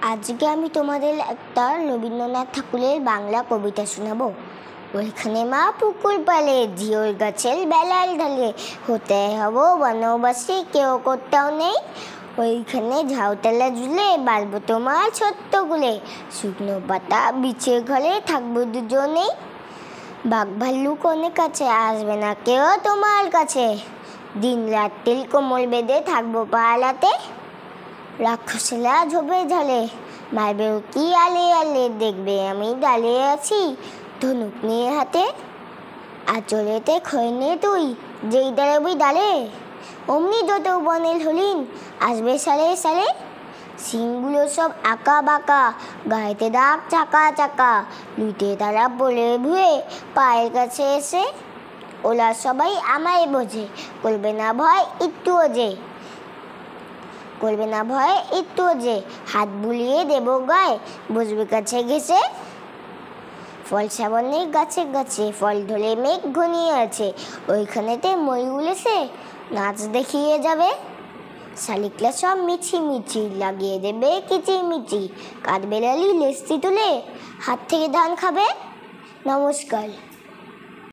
আজকে আমি তোমাদের একটা রবীন্দ্রনাথ ঠাকুরের বাংলা কবিতা শোনাবো। ওইখানে মা পুকুর পালে, ঝিওর গাছের বেলাল ঢালে, হতে হব বনবাসী কেউ কোথাও নেই। ওইখানে ঝাউতলা ঝুলে বাড়বো তোমার ছোট্ট গুলে, শুকনো পাতা বিছে ঘরে থাকবো দুজনেই। বাঘ ভাল্লুক অনেক কাছে, আসবে না কেউ তোমার কাছে, দিন রাত্রি কোমল বেঁধে থাকবো পালাতে। রাক্ষসেরা ঝোপে ঝালে, মারবে কি আলে আলে, দেখবে আমি দাঁড়িয়ে আছি ধনুক নিয়ে হাতে। আঁচলেতে খই নে তুই, যেই দাঁড়াবি দাঁড়ে, অমনি যত বনের হলিন আসবে সালে সালে। সিংগুলো সব আঁকা বাঁকা, গায়েতে দাগ চাকা চাকা, লুটে তারা বলে ভুয়ে পায়ের কাছে এসে। ওরা সবাই আমায় বোঝে, করবে না ভয় একটুও যে, করবে না ভয় একটু যে, হাত বুলিয়ে দেব গায়ে বসবে কাছে ঘেসে। ফল সাবনে গাছে গাছে, ফল ধরে মেঘ ঘনিয়ে আছে, ওইখানেতে ময়ূর এসে নাচ দেখিয়ে যাবে। শালিকলা সব মিছি মিছি লাগিয়ে দেবে কিচিমিচি, কাঠবেড়ালি লেস্তি তুলে হাত থেকে ধান খাবে। নমস্কার।